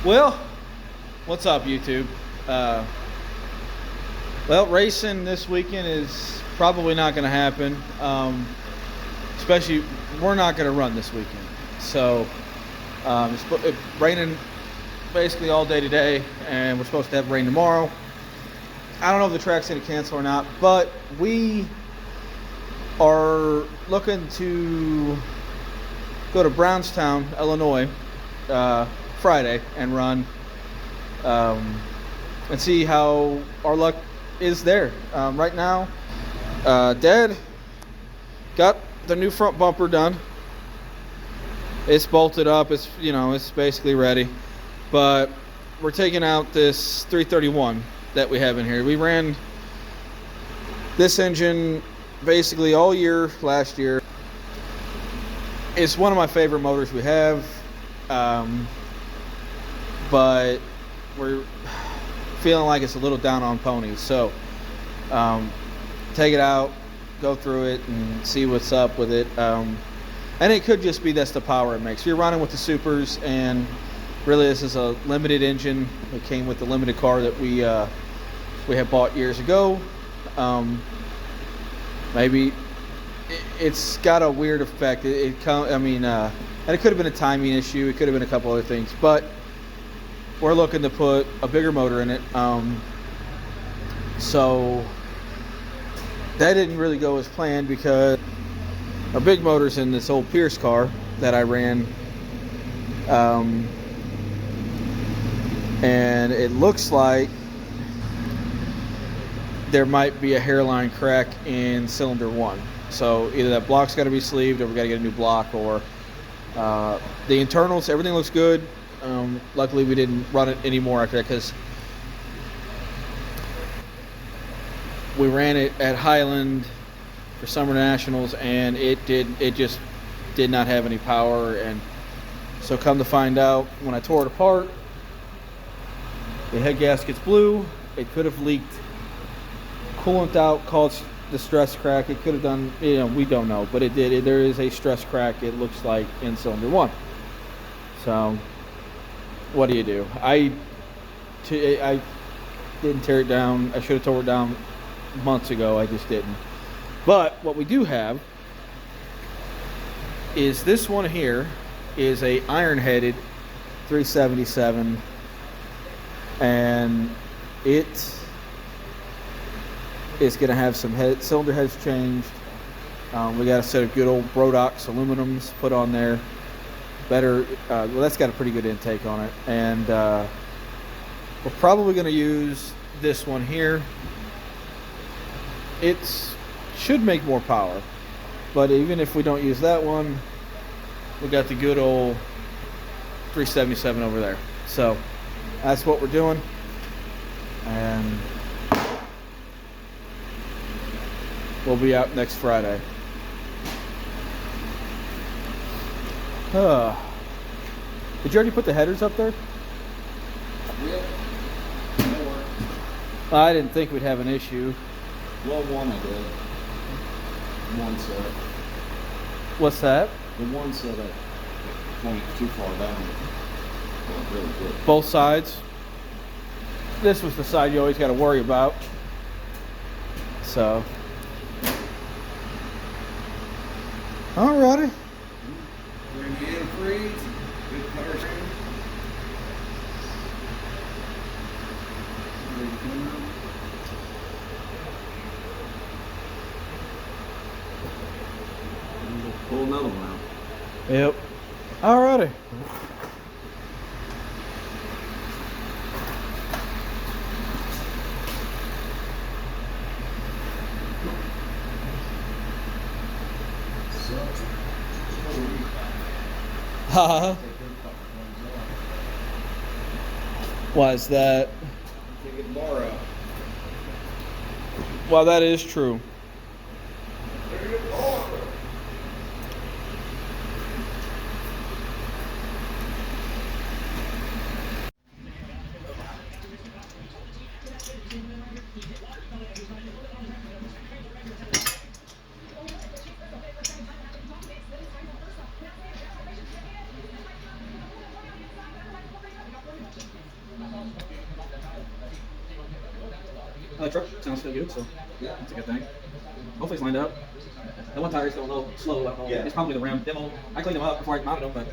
Well, what's up, YouTube? Uh, well, racing this weekend is probably not going to happen. Especially, we're not going to run this weekend. So, it's raining basically all day today, and we're supposed to have rain tomorrow. I don't know if the track's going to cancel or not, but we are looking to go to Brownstown, Illinois, Friday and run and see how our luck is there. Right now, Dad got the new front bumper done. It's bolted up. It's basically ready. But we're taking out this 331 that we have in here. We ran this engine basically all year last year. It's one of my favorite motors we have. But we're feeling like it's a little down on ponies. So take it out, go through it, and see what's up with it. And it could just be that's the power it makes. You're running with the supers, and really this is a limited engine. It came with the limited car that we had bought years ago. Maybe it's got a weird effect. And it could have been a timing issue. It could have been a couple other things, but we're looking to put a bigger motor in it. So that didn't really go as planned because our big motor's in this old Pierce car that I ran. And it looks like there might be a hairline crack in cylinder 1. So either that block's got to be sleeved, or we got to get a new block, or the internals, everything looks good. Luckily we didn't run it anymore after that, because we ran it at Highland for Summer Nationals, and it just did not have any power. And so come to find out, when I tore it apart, the head gasket's blue. It could have leaked coolant out, caused the stress crack. It could have done, we don't know, but it did. There is a stress crack, it looks like, in cylinder 1. So what do you do? I didn't tear it down. I should have tore it down months ago. I just didn't. But what we do have is this one here is a iron-headed 377, and it is going to have some cylinder heads changed. We got a set of good old Brodox aluminums put on there. Better, that's got a pretty good intake on it, and we're probably going to use this one here. It should make more power, but even if we don't use that one, we got the good old 377 over there. So that's what we're doing, and we'll be out next Friday. Did you already put the headers up there? Yeah. I didn't think we'd have an issue. Well, one I did. One set. What's that? The one set I went too far down. Well, really good. Both sides. This was the side you always got to worry about. So. Alrighty. Bring antifreeze, good power steering. Pull another one out. Yep. Alrighty. Haha. Why is that? Take it bar out. Well, that is true. truck sounds still good, so Yeah. that's a good thing. Hopefully it's lined up. The one tire's going a little slow. I don't know. Yeah. It's probably the rim. I cleaned them up before I mounted them, but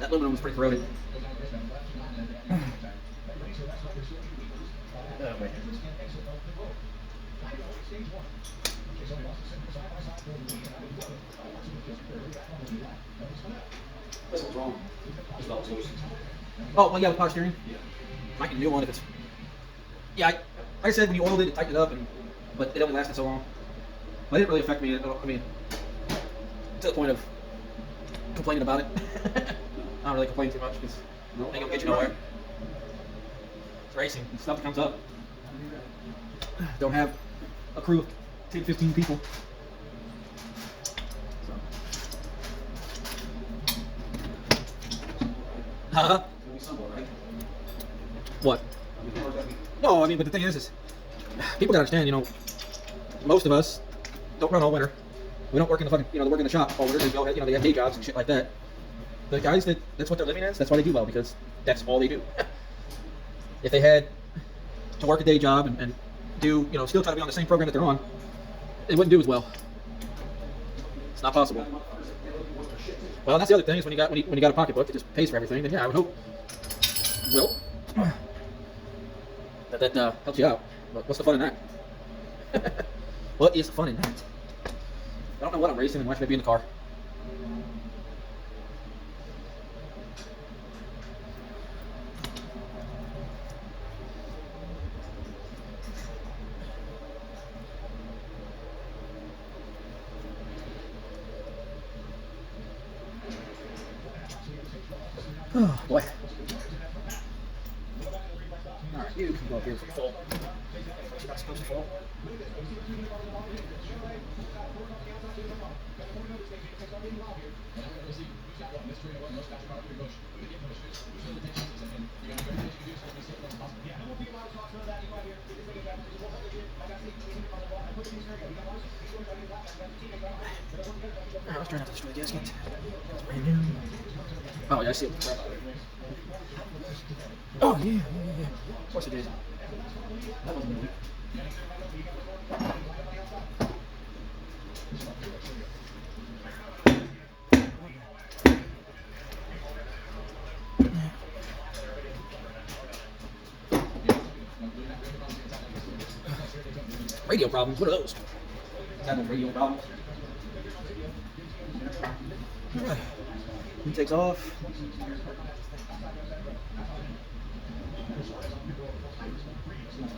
that aluminum was pretty corroded. Oh, wait. That's what's wrong. It's not loose. Oh, well, yeah, with power steering. Yeah. I can do one if it's. Yeah, like I said, when you oiled it, it tightened it up, but it only lasted so long. But it didn't really affect me. I mean, to the point of complaining about it. I don't really complain too much because it ain't gonna get you nowhere. It's racing. And stuff comes up. Don't have a crew of 10, 15 people. So. Huh? It'll be somewhere, right? What? No, I mean, but the thing is people gotta understand, most of us don't run all winter. We don't work in the fucking, they work in the shop all winter. They go, they have day jobs and shit like that. The guys that's what their living is, that's why they do well, because that's all they do. If they had to work a day job and do, still try to be on the same program that they're on, they wouldn't do as well. It's not possible. Well, that's the other thing is when you got a pocketbook that just pays for everything, then yeah, I would hope. Well, that helps you out. But what's the fun in that? What is the fun in that? I don't know what I'm racing and why should I be in the car? Oh boy. Alright, you can go up here for full. You're not supposed to fall. I was trying not to destroy the gasket. It's brand new. Oh, yeah, I see it. Oh, yeah. Of course it did. That wasn't me. Radio problems, what are those? Having radio problems. Alright. He takes off.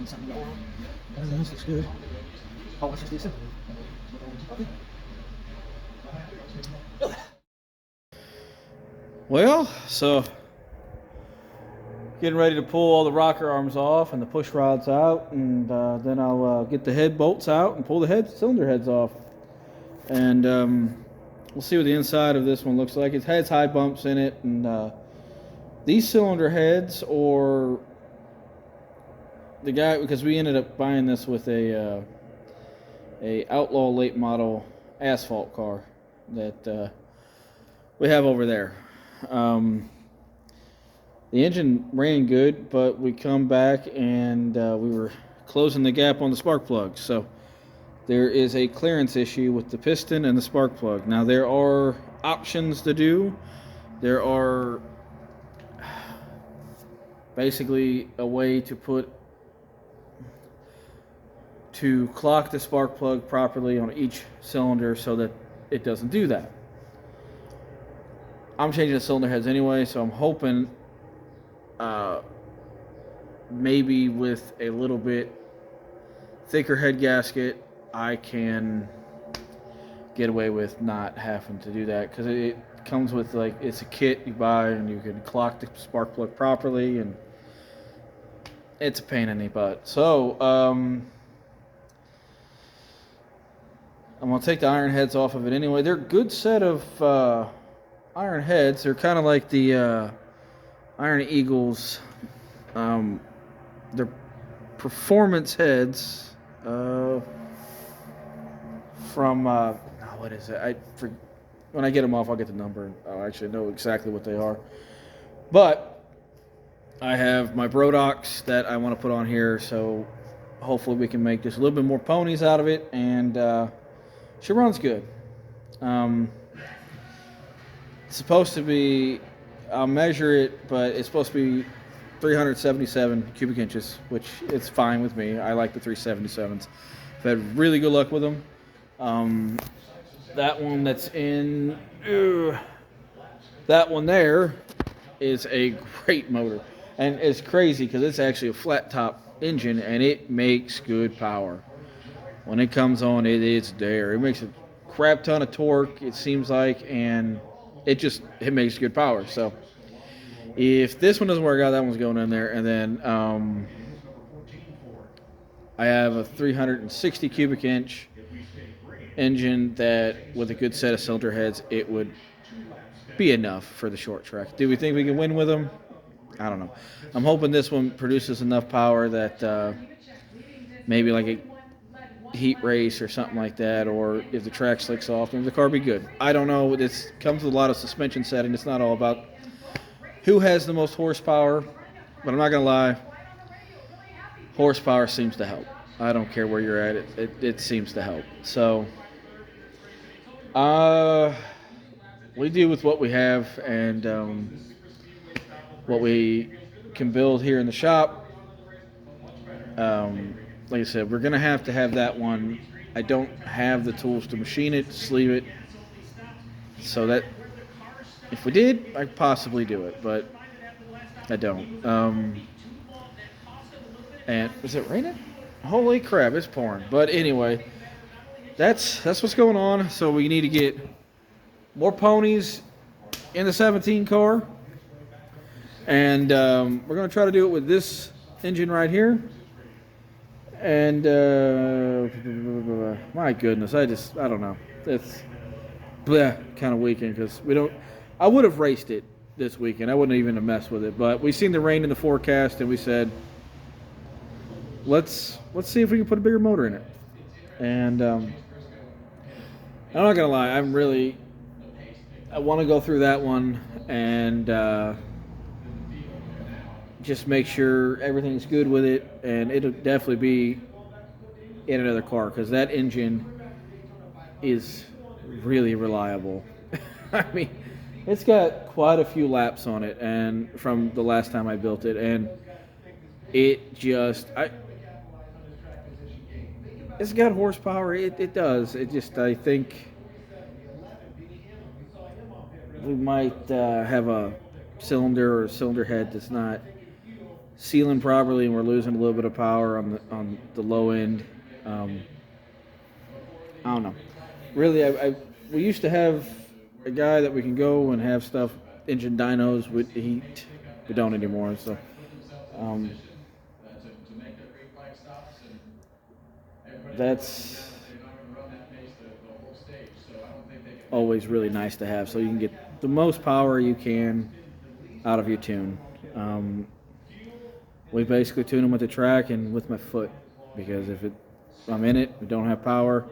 Something going on. Everything else looks good. Oh, it's just decent. Okay. Well, so getting ready to pull all the rocker arms off and the push rods out, and then I'll get the head bolts out and pull the cylinder heads off, and we'll see what the inside of this one looks like. It has high bumps in it, and these cylinder heads, or the guy, because we ended up buying this with a Outlaw late model asphalt car that we have over there. The engine ran good, but we come back and we were closing the gap on the spark plug. So there is a clearance issue with the piston and the spark plug. Now there are options to do. There are basically a way to clock the spark plug properly on each cylinder so that it doesn't do that. I'm changing the cylinder heads anyway, so I'm hoping maybe with a little bit thicker head gasket I can get away with not having to do that, because it comes with, like, it's a kit you buy and you can clock the spark plug properly, and it's a pain in the butt. So I'm gonna take the iron heads off of it anyway. They're a good set of iron heads. They're kind of like the Iron Eagles. They're performance heads from what is it? When I get them off, I'll get the number. I'll actually know exactly what they are. But I have my Brodox that I want to put on here, so hopefully we can make just a little bit more ponies out of it, and she runs good. It's supposed to be, I'll measure it, but it's supposed to be 377 cubic inches, which it's fine with me. I like the 377s. I've had really good luck with them. That one that's in, that one there is a great motor. And it's crazy because it's actually a flat top engine and it makes good power. When it comes on, it's there. It makes a crap ton of torque, it seems like, and it makes good power. So if this one doesn't work out, that one's going in there. And then I have a 360 cubic inch engine that, with a good set of cylinder heads, it would be enough for the short track. Do we think we can win with them? I don't know. I'm hoping this one produces enough power that maybe like a heat race or something like that, or if the track slicks off, maybe the car will be good. I don't know. This comes with a lot of suspension setting. It's not all about who has the most horsepower, but I'm not going to lie. Horsepower seems to help. I don't care where you're at. It seems to help. So we deal with what we have and what we can build here in the shop. Like I said, we're going to have that one. I don't have the tools to machine it, sleeve it. So that, if we did, I'd possibly do it, but I don't. And is it raining? Holy crap, it's pouring. But anyway, that's what's going on. So we need to get more ponies in the 17 car. And we're going to try to do it with this engine right here. And my goodness, I don't know. It's kind of weekend because I would have raced it this weekend. I wouldn't even have messed with it. But we seen the rain in the forecast and we said, let's see if we can put a bigger motor in it. And I'm not gonna lie, I want to go through that one and just make sure everything's good with it, and it'll definitely be in another car because that engine is really reliable. I mean, it's got quite a few laps on it, and from the last time I built it, and it's got horsepower. It does. I think we might have a cylinder or cylinder head that's not sealing properly, and we're losing a little bit of power on the low end. I don't know. Really, we used to have a guy that we can go and have stuff, engine dynos with heat. We don't anymore. So that's always really nice to have, so you can get the most power you can out of your tune. We basically tune them with the track and with my foot, because if I'm in it, we don't have power.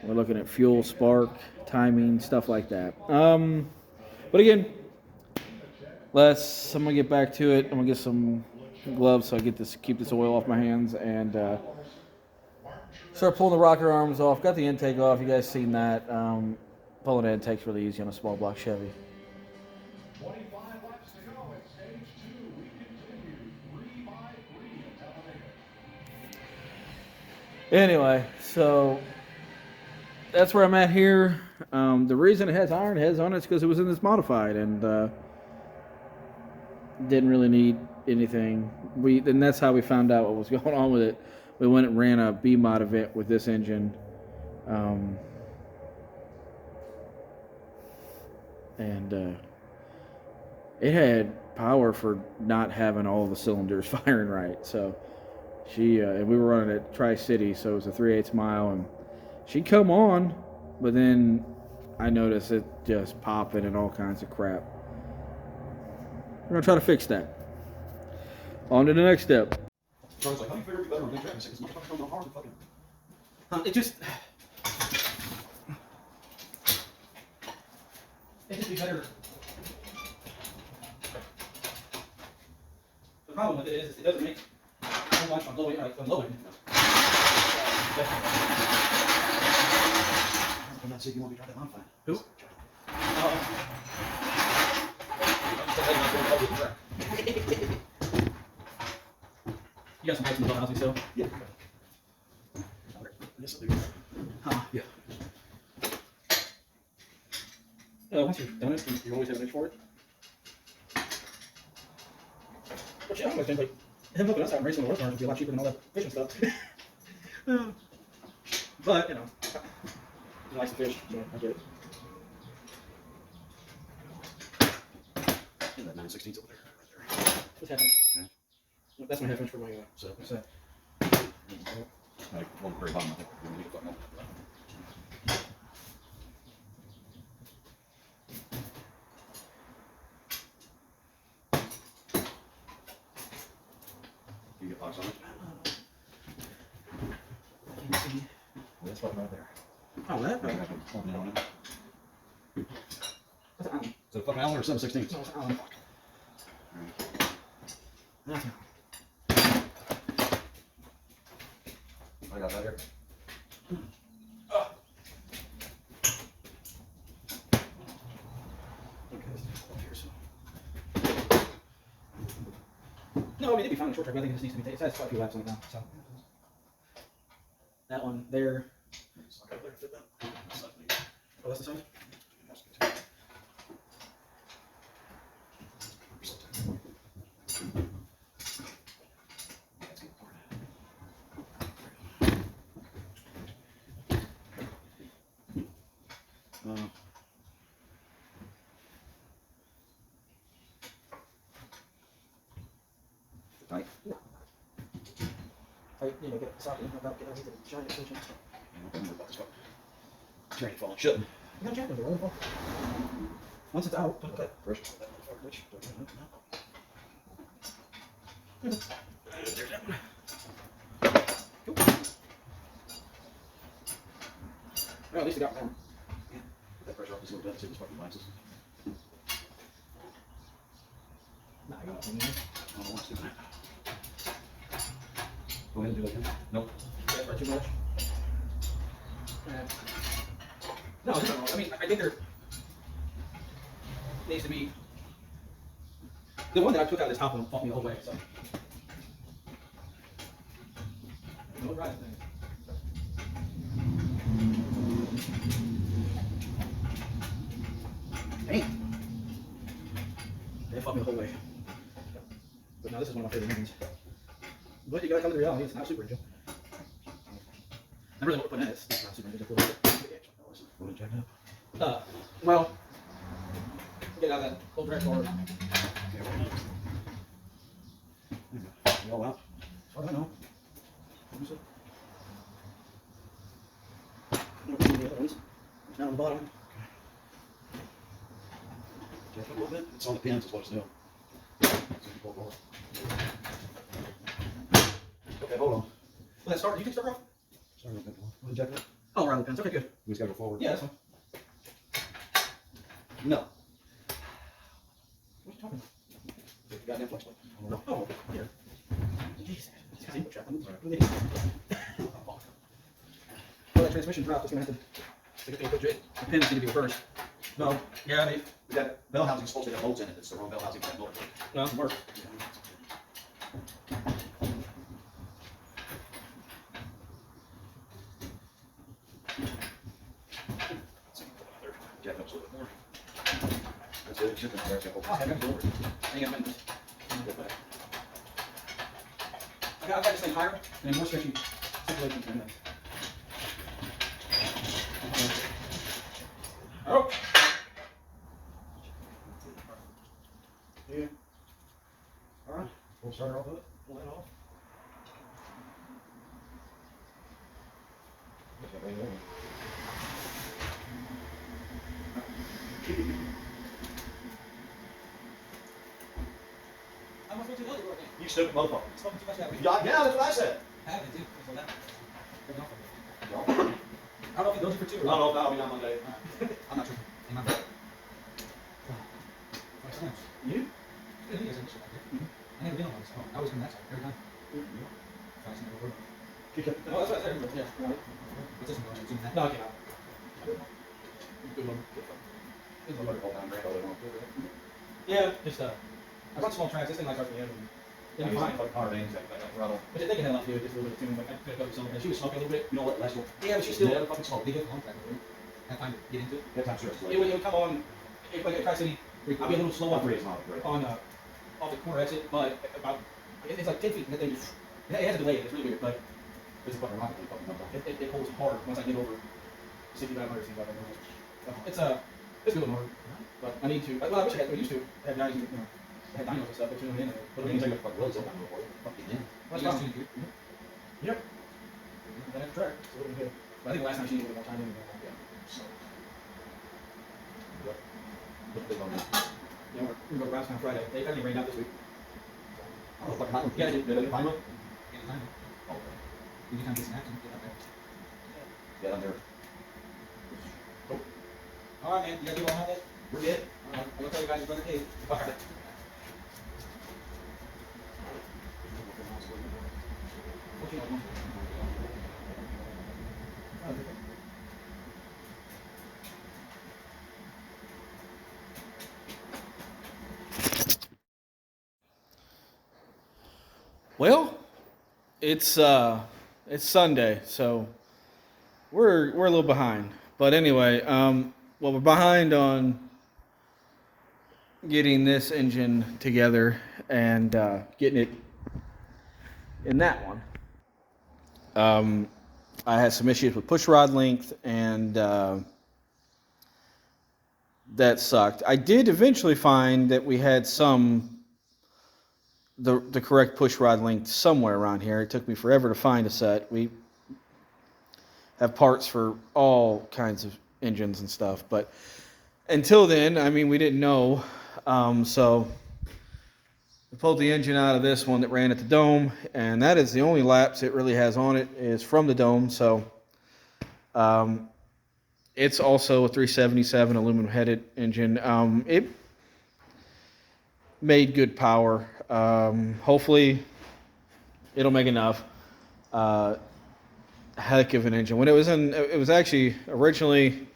We're looking at fuel, spark, timing, stuff like that. But again, I'm gonna get back to it. I'm gonna get some gloves so I keep this oil off my hands, and start pulling the rocker arms off. Got the intake off. You guys seen that? Pulling the intake's really easy on a small block Chevy. Anyway, so that's where I'm at here. The reason it has iron heads on it is because it was in this modified and didn't really need anything. And that's how we found out what was going on with it. We went and ran a B-mod event with this engine. And it had power for not having all the cylinders firing right. So and we were running at Tri-City, so it was a 3/8 mile, and she'd come on, but then I noticed it just popping and all kinds of crap. We're gonna try to fix that. On to the next step. Charlie's like, how do you figure it'd be better on big track? I said, 'cause my fucking comes on hard and fucking... It just be better. The problem with it is it doesn't make so much on low end. I'm not sick. You want me to try that modified? Who? You got some pipes in the house still? Yeah. Yes, I do. Huh. Yeah. Once you've done it, you always have an itch for it. But yeah, I always think like him hooking us out and racing the horse barns would be a lot cheaper than all that fishing stuff. But you know, he likes to fish, so I get it. That 9/16 over there. What's happening? Yeah. That's my half inch for my So, what's that? Like, one very bottom, I think. We need to put more. You get box on it? Can't see. Well, that's fucking right there. Oh, that? Right, open it on it. What's an Allen? Is it a fucking Allen or 7/16? No, it's an Allen. That's an I got that here. No, I mean, it'd be fine in short track, but I think it just needs to be taken. It has quite a few laps on it now, so. That one there. Oh, that's the size? Tight. Tight, you know, get the socket about getting underneath the giant extension. Train falling. Shouldn't. You got jack with the roll. Once it's out, don't cut. First. Well, at least it got warm. Put that pressure off this little bit, see if this fucking glances. Nah, I got nothing there. I don't know what's doing it. Go ahead and do that again. Nope. That's right, too much. No, it's not. I mean, I think there needs to be. The one that I took out of this top one fought me the whole way, so. No right thing. Dang. They fought me the whole way. But now this is one of my favorite movies. But you gotta come to the reality, it's not Super Angel. I really want to put in it. It's not Super Angel. What did you have? Well, get out of that old direct order. Oh, wow. As far as I know. The other ones. It's down on the bottom. Jack it a little bit. It's on the pins, is what it's doing. Okay, hold on. Well, that start. You can start off. Sorry about that. What did Jack do? Oh, around the pins. Okay, good. We just gotta go forward. Yeah, that's fine. No. What are you talking about? Goddamn flex plate. No. Oh, here. Jeez. Well, that transmission dropped. It's gonna have to stick it to the pins need to be reversed. No. Yeah, I mean, That bell housing is supposed to have bolts in it. It's the wrong bell housing for that motor. no, it works. Jack up a little bit more. That's it. Shipping there. Jack I got it. Hang on a minute. I've got this thing higher and more stretchy circulation for anything. Oh! Yeah. Alright. We'll start her off with it. Pull that off. How am I supposed to do it? You stupid motherfucker. Spoken too much that week. Yeah, that's what I said. I have it too. So that. No. I don't know if he knows you for two or I don't know if that'll be on Monday. I'm not sure. I'm not sure. You? Yeah, he has an issue like that. I never been on this. I was doing that side every time. Fascinating over. No, that's right there. Yeah. No, it's this one. It's in that. No, I can't. Good one. Yeah, just I run small tracks. This thing likes RPM. It'll be fine. Hard things like that, rattle. But I think it had a lot to do with just a little bit of tuning. Like I could have something. She was smoking a little bit. You know what? Last one. Yeah, but she still fucking smoked. They get home track. Have time to get into it. That time's stressful. It would come on. Like at Tri City, I'll be a little slow Three is not great. on off the corner exit, but about it's like 10 feet. And that thing just, it has a delay. It's really weird, but It's a fucking rocket league fucking sometimes. it holds hard once I get over 6,500, 6,500. It's it's good hard, but I need to. Well, I wish I used to have guys who had dynos and stuff, but tune them in and put them in. Like fuck roads open before. Fucking in. That's fine. Yep. Then after track, so it'll be good. But I think the last time she needed more time in. Yeah. So. Put this on that. Yeah, we're going to Browns on Friday. They kind of rained out this week. Oh, fucking hot. Yeah, they did. Final? Yeah, time. Okay. You can kind of get some action. Get out there. Yeah, under. All right, man. You guys do all have that? We're good. All right. I'm going to tell you guys about the cave. All right. Well, it's Sunday, so we're a little behind. But anyway, well, we're behind on getting this engine together and getting it in that one. I had some issues with push rod length, and that sucked. I did eventually find that we had the correct push rod length somewhere around here. It took me forever to find a set. We have parts for all kinds of engines and stuff, but until then, I mean, we didn't know. So we pulled the engine out of this one that ran at the Dome, and that is the only laps it really has on it is from the Dome. So it's also a 377 aluminum headed engine. It made good power. Hopefully it'll make enough. Heck of an engine. When it was actually originally,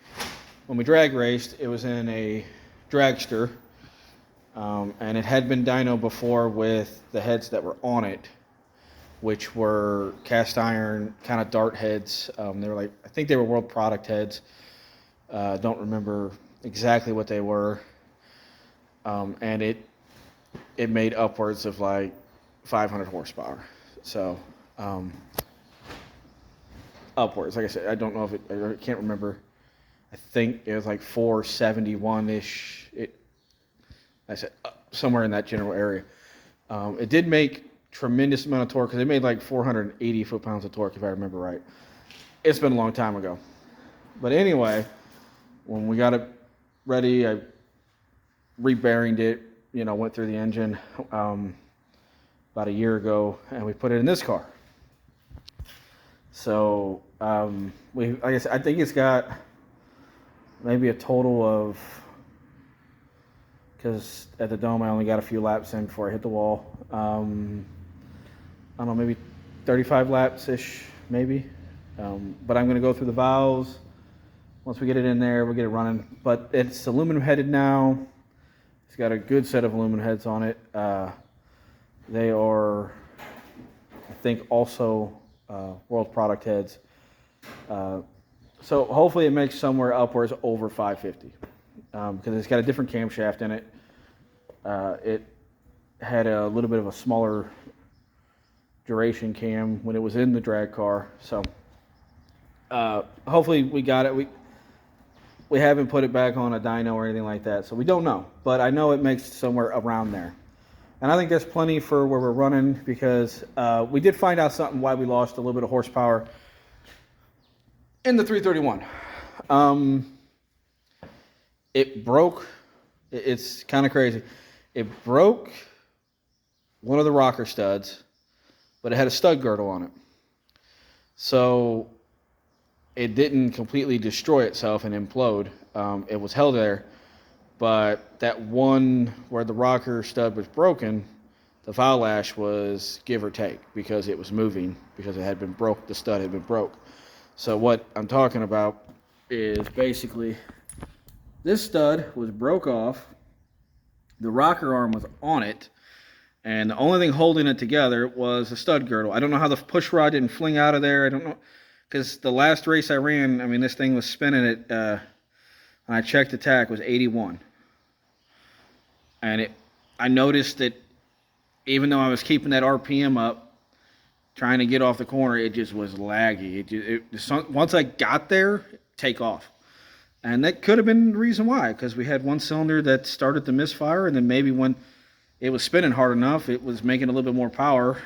when we drag raced, it was in a dragster, and it had been dyno before with the heads that were on it, which were cast iron kind of dart heads. They were I think they were World Product heads. Don't remember exactly what they were. And it made upwards of 500 horsepower. So, upwards. Like I said, I don't know if I can't remember. I think it was 471-ish. I said somewhere in that general area. It did make tremendous amount of torque because it made 480 foot-pounds of torque, if I remember right. It's been a long time ago. But anyway, when we got it ready, I re-bearinged it, went through the engine about a year ago, and we put it in this car. So like I said, I think it's got maybe a total of, because at the Dome I only got a few laps in before I hit the wall. I don't know, maybe 35 laps-ish, maybe. But I'm going to go through the valves. Once we get it in there, we'll get it running. But it's aluminum headed now. It's got a good set of aluminum heads on it. They are, I think, also World Product heads. So hopefully it makes somewhere upwards over 550. Because it's got a different camshaft in it. It had a little bit of a smaller duration cam when it was in the drag car. So hopefully we got it. We haven't put it back on a dyno or anything like that, so we don't know. But I know it makes somewhere around there. And I think that's plenty for where we're running, because we did find out something why we lost a little bit of horsepower in the 331. It broke. It's kind of crazy. It broke one of the rocker studs, but it had a stud girdle on it. So it didn't completely destroy itself and implode. It was held there, but that one where the rocker stud was broken, The valve lash was give or take because it was moving, because it had been broke, the stud had been broke. So what I'm talking about is basically this stud was broke off, the rocker arm was on it, and the only thing holding it together was the stud girdle. I don't know how the push rod didn't fling out of there. I don't know, because the last race I ran, I mean, this thing was spinning at, when I checked the tack, was 81. And I noticed that even though I was keeping that RPM up, trying to get off the corner, it just was laggy. Once I got there, take off. And that could have been the reason why, because we had one cylinder that started to misfire, and then maybe when it was spinning hard enough, it was making a little bit more power.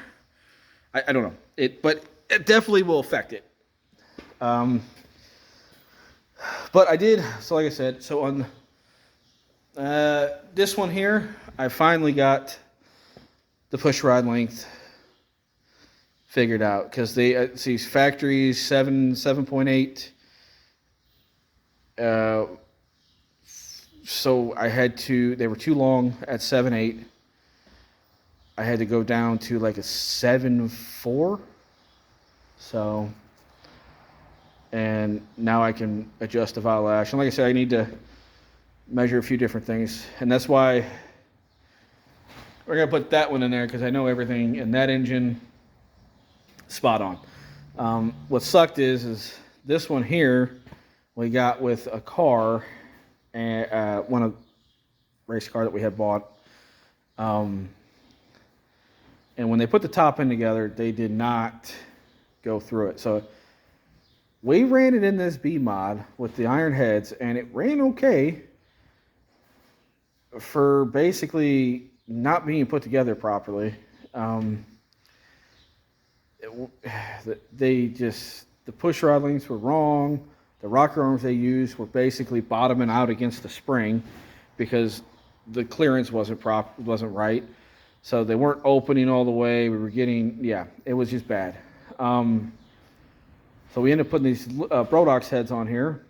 I don't know. But it definitely will affect it. But I did, so like I said, so on this one here, I finally got the push rod length figured out, because they see factory 7.8. So I had to, they were too long at 7.8. I had to go down to like a 7.4. So, and now I can adjust the valve lash. And like I said, I need to measure a few different things, and that's why we're gonna put that one in there, because I know everything in that engine spot on. What sucked is this one here we got with a car, and one of race car that we had bought, and when they put the top end together, they did not go through it. So we ran it in this B mod with the iron heads, and it ran okay for basically not being put together properly. The push rod lengths were wrong. The rocker arms they used were basically bottoming out against the spring because the clearance wasn't right. So they weren't opening all the way. We were getting, it was just bad. So we ended up putting these Brodox heads on here.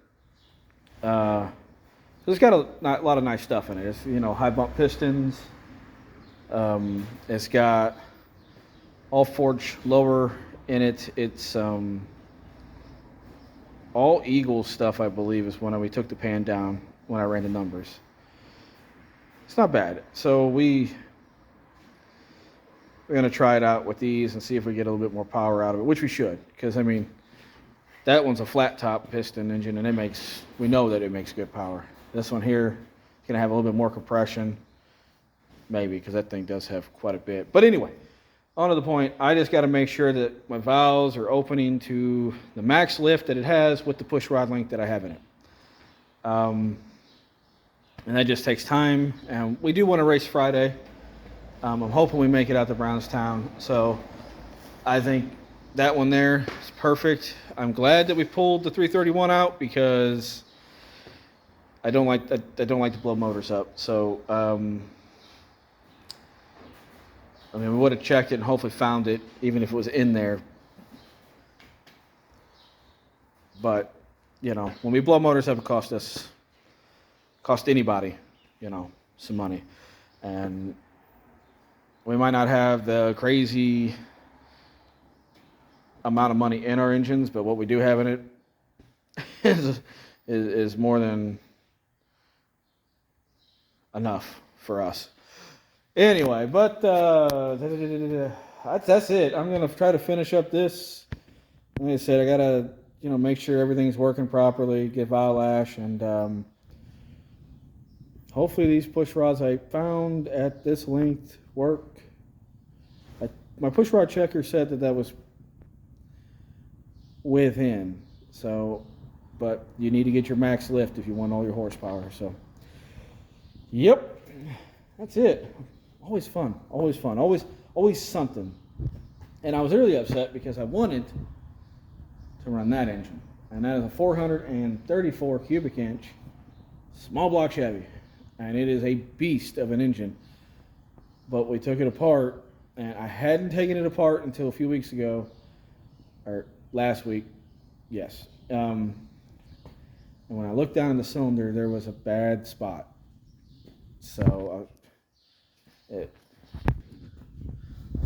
It's got a lot of nice stuff in it. It's, high bump pistons. It's got all forged lower in it. It's all Eagle stuff, I believe, is when we took the pan down when I ran the numbers. It's not bad. So we're going to try it out with these and see if we get a little bit more power out of it, which we should, because I mean, that one's a flat top piston engine, and we know that it makes good power. This one here is going to have a little bit more compression, maybe, because that thing does have quite a bit. But anyway, on to the point, I just got to make sure that my valves are opening to the max lift that it has with the push rod length that I have in it. And that just takes time, and we do want to race Friday. I'm hoping we make it out to Brownstown, so I think that one there is perfect. I'm glad that we pulled the 331 out, because I don't like to blow motors up. So I mean, we would have checked it and hopefully found it, even if it was in there. But when we blow motors up, it cost anybody some money, and we might not have the crazy amount of money in our engines, but what we do have in it is more than enough for us. Anyway, but that's it. I'm gonna try to finish up this. Like I said, I gotta make sure everything's working properly, get valve lash, and hopefully these push rods I found at this length work. My push rod checker said that was within, so, but you need to get your max lift if you want all your horsepower. So yep, that's it. Always fun, always something. And I was really upset because I wanted to run that engine, and that is a 434 cubic inch small block Chevy, and it is a beast of an engine. But we took it apart, and I hadn't taken it apart until a few weeks ago, or last week, yes. And when I looked down in the cylinder, there was a bad spot. So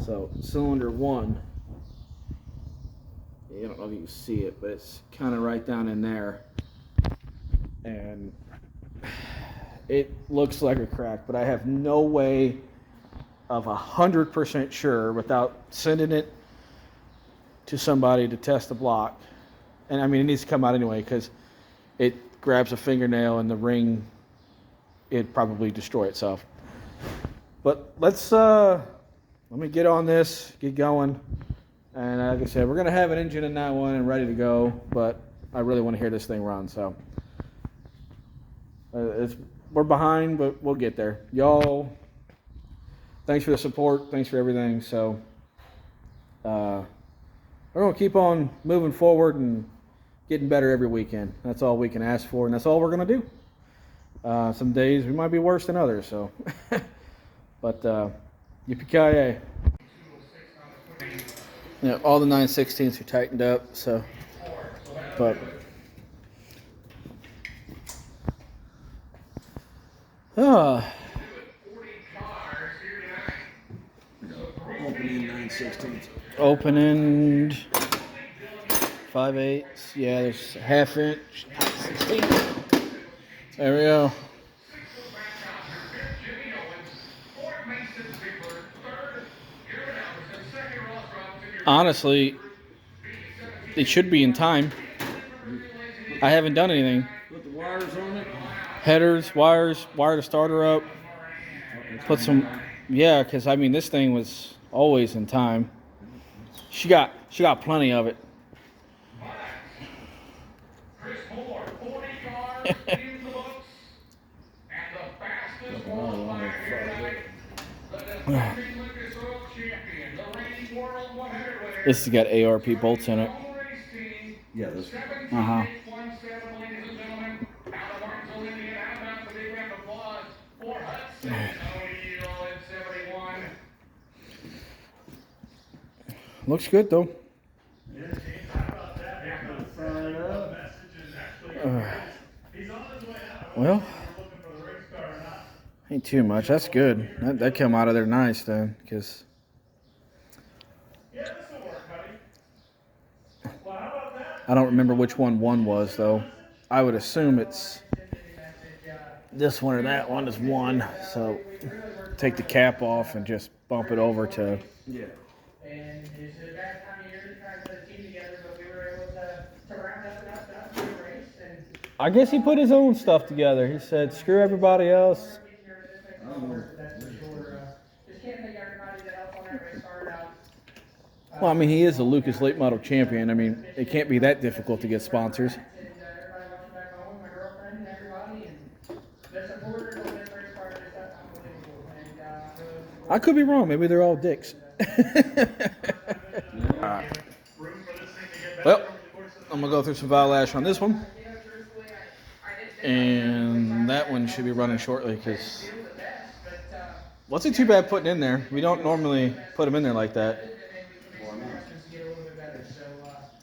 So cylinder 1, I don't know if you can see it, but it's kind of right down in there, and it looks like a crack, but I have no way of 100% sure without sending it to somebody to test the block. And I mean, it needs to come out anyway because it grabs a fingernail and the ring, it'd probably destroy itself. But let me get on this, get going. And like I said, we're going to have an engine in that one and ready to go, but I really want to hear this thing run. So we're behind, but we'll get there. Y'all, thanks for the support. Thanks for everything. So we're going to keep on moving forward and getting better every weekend. That's all we can ask for, and that's all we're going to do. Some days we might be worse than others. So, but yippee-ki-yay. Yeah, all the 9/16ths are tightened up, so, but, Opening 9/16. opening 5/8, yeah, there's a 1/2 inch, 16. There we go. Honestly, it should be in time. I haven't done anything. Put the wires on it. Headers, wires, wire the starter up. Put some, yeah, because I mean this thing was always in time. She got plenty of it. Chris Moore, 40 cars in the books, and the fastest qualifier here tonight, the defending Lucas Oil champion, the reigning world 100 winner. This has got ARP bolts in it. Yeah, this. Uh-huh. 17.17, ladies and gentlemen. Out of Martinsville, Indiana, outbound for the big round of applause for Hudson O'Neal at 71. Looks good though. Well, ain't too much. That's good. That came out of there nice then, because I don't remember which one was though. I would assume it's this one or that one is 1. So take the cap off and just bump it over to. Yeah. And it's a bad time of year to try to put a team together, but we were able to round up enough stuff for the race. And I guess he put his own stuff together. He said, "Screw everybody else." that's for sure. Just can't thank everybody that helped on that race started out. Well, I mean, he is a Lucas Late Model champion. I mean, it can't be that difficult to get sponsors. And everybody watching back home, my girlfriend and everybody, and the supporters of this race car is unbelievable. And I could be wrong. Maybe they're all dicks. Well, I'm going to go through some valve lash on this one. And that one should be running shortly because wasn't too bad putting in there. We don't normally put them in there like that.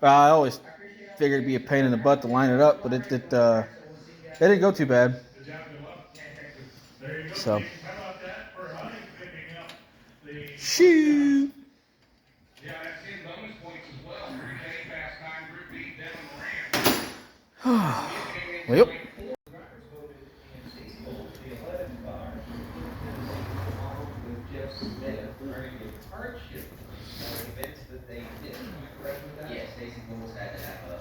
I always figured it'd be a pain in the butt to line it up, but it didn't go too bad. So, shoot. Yeah, that's in bonus points as well. 3K fast time group B, Devin Moran. Well. Yes, Stacey Bulls had to have a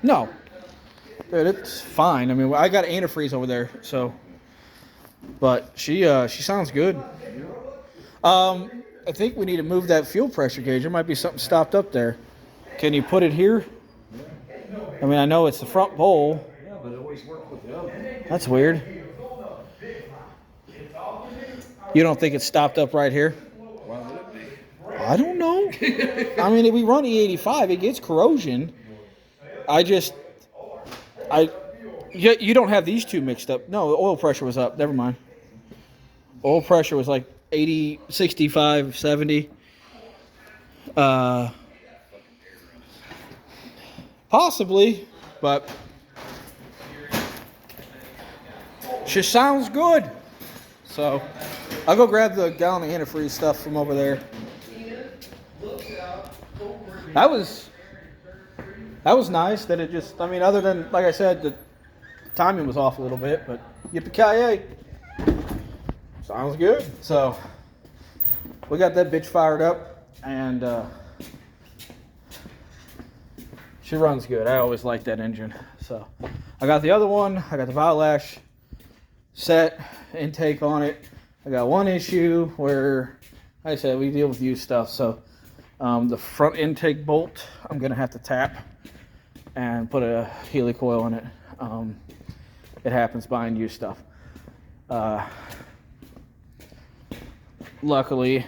No. Dude, it's fine. I mean, I got antifreeze over there, so. But she sounds good. I think we need to move that fuel pressure gauge. There might be something stopped up there. Can you put it here? I mean, I know it's the front bowl. Yeah, but it always worked with the other one. That's weird. You don't think it's stopped up right here? Why would it be? I don't know. I mean, if we run E85, it gets corrosion. You don't have these two mixed up. No, the oil pressure was up. Never mind. Oil pressure was like 80, 65, 70. Possibly, but she sounds good. So I'll go grab the gallon of antifreeze stuff from over there. That was nice that it just, I mean, other than, like I said, the timing was off a little bit, but yippee-ki-yay. Sounds good. So we got that bitch fired up, and she runs good. I always like that engine. So I got the other one. I got the Violash set intake on it. I got one issue where, like I said, we deal with used stuff. So the front intake bolt, I'm going to have to tap and put a helicoil in it. It happens buying used stuff. Luckily,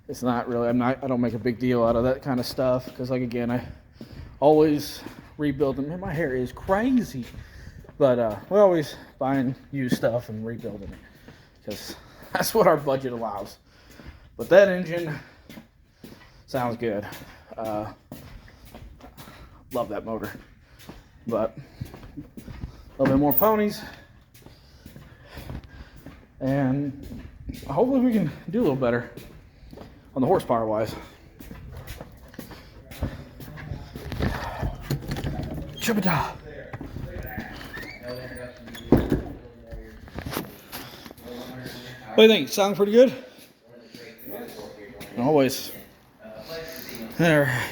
it's not really, I don't make a big deal out of that kind of stuff because, like, again, I always rebuild them. Man, my hair is crazy. But we're always buying used stuff and rebuilding it because that's what our budget allows. But that engine sounds good. Love that motor. But a little bit more ponies. And hopefully we can do a little better on the horsepower wise. Chubba. What do you think? Sound pretty good? Always. All right.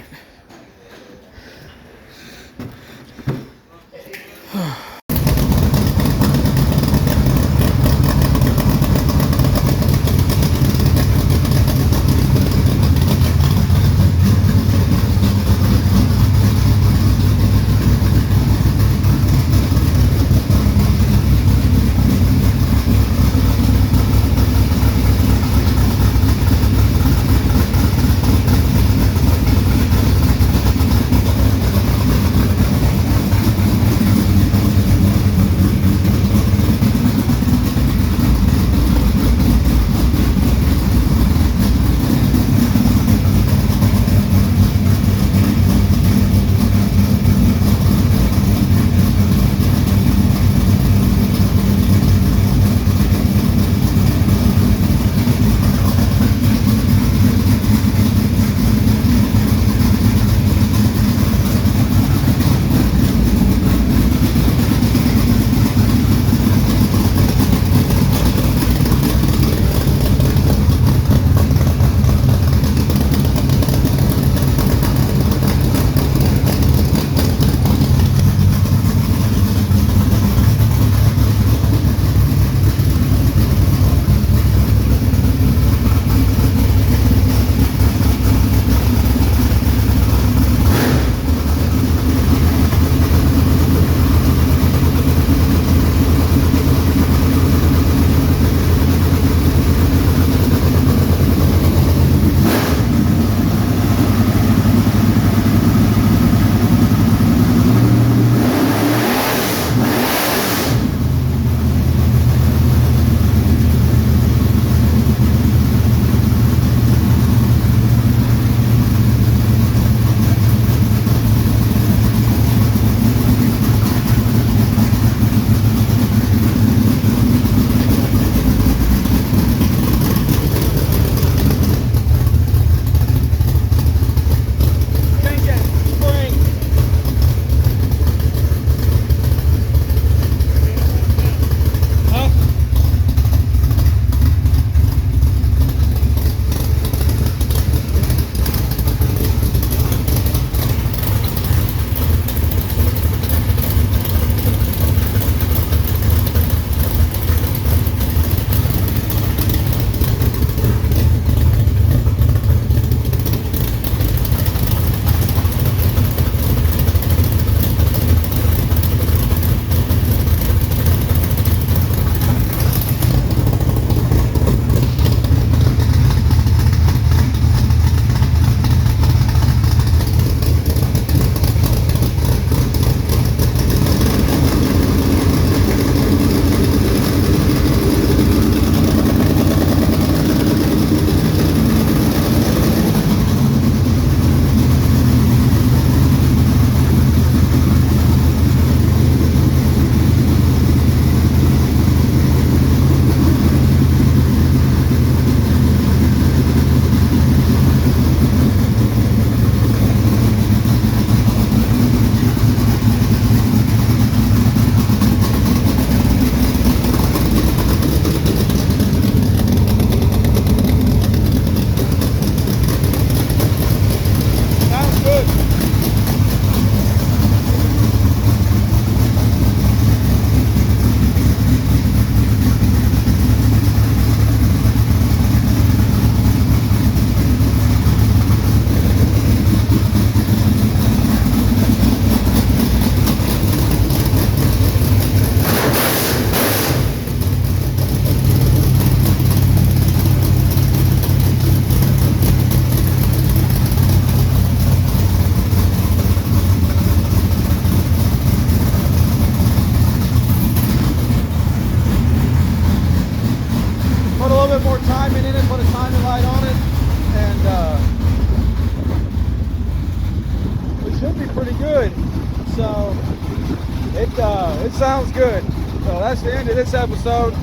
good. So that's the end of this episode.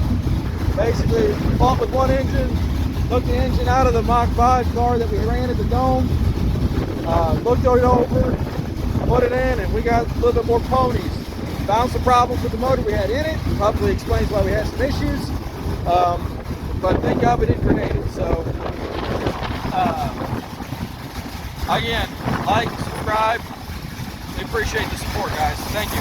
Basically, fought with one engine, took the engine out of the Mach 5 car that we ran at the Dome, looked it over, put it in, and we got a little bit more ponies. Found some problems with the motor we had in it. Probably explains why we had some issues. But thank God we didn't grenade it. So, again, like, subscribe. We appreciate the support, guys. Thank you.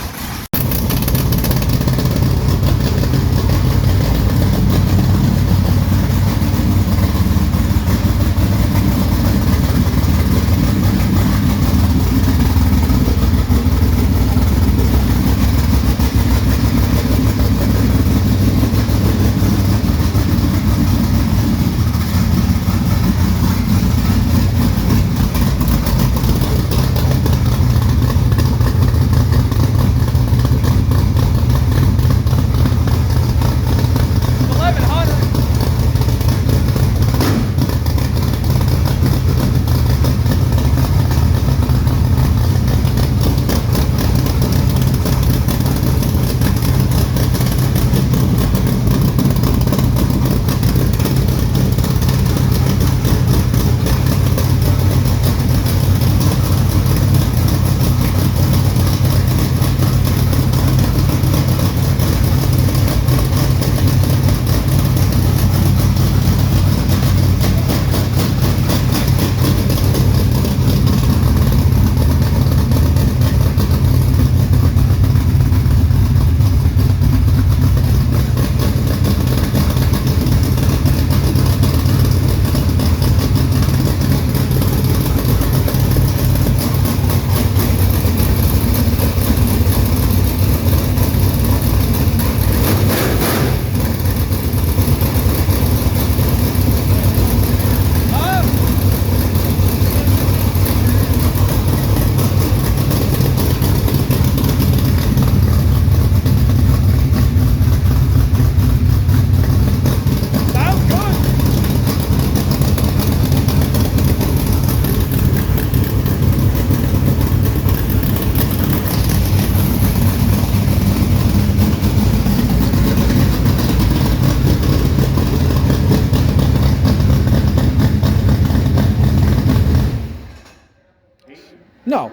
No,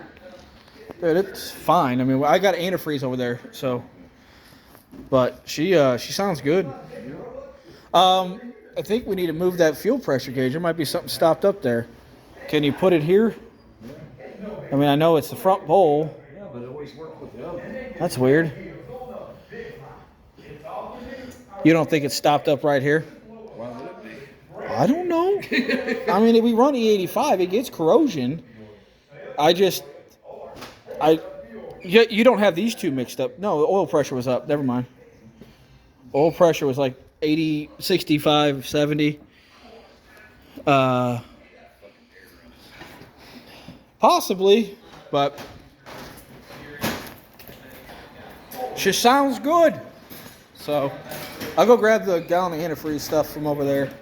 dude, it's fine. I mean, I got antifreeze over there, so. But she sounds good. I think we need to move that fuel pressure gauge. There might be something stopped up there. Can you put it here? I mean, I know it's the front bowl. Yeah, but it always worked with the other one. That's weird. You don't think it's stopped up right here? Why would it be? I don't know. I mean, if we run E85, it gets corrosion. You don't have these two mixed up. No, the oil pressure was up. Never mind. Oil pressure was like 80, 65, 70. Possibly, but she sounds good. So I'll go grab the gallon of antifreeze stuff from over there.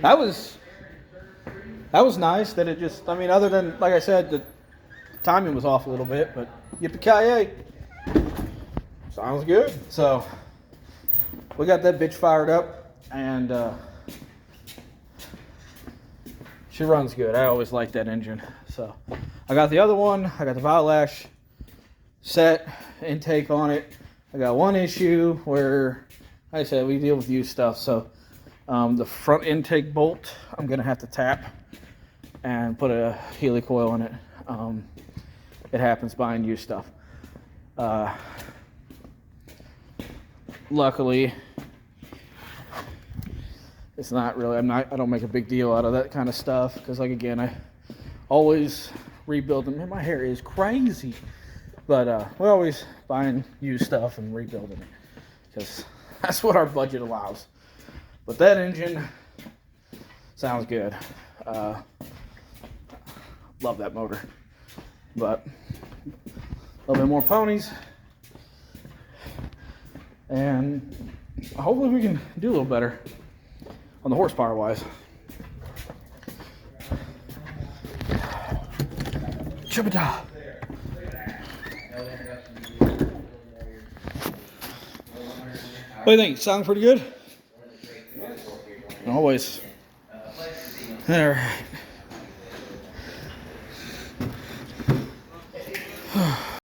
That was nice that it just, I mean, other than, like I said, the timing was off a little bit, but yippee-ki-yay. Sounds good. So we got that bitch fired up, and she runs good. I always like that engine. So I got the other one. I got the Violash set intake on it. I got one issue where, like I said, we deal with used stuff. So the front intake bolt, I'm going to have to tap and put a helicoil in it. It happens buying used stuff. Luckily, it's not really, I don't make a big deal out of that kind of stuff because, like, again, I always rebuild them. Man, my hair is crazy. But we're always buying used stuff and rebuilding it because that's what our budget allows. But that engine sounds good. Love that motor. But a little bit more ponies. And hopefully we can do a little better on the horsepower wise. Chibata. What do you think? Sound pretty good? Always. All right.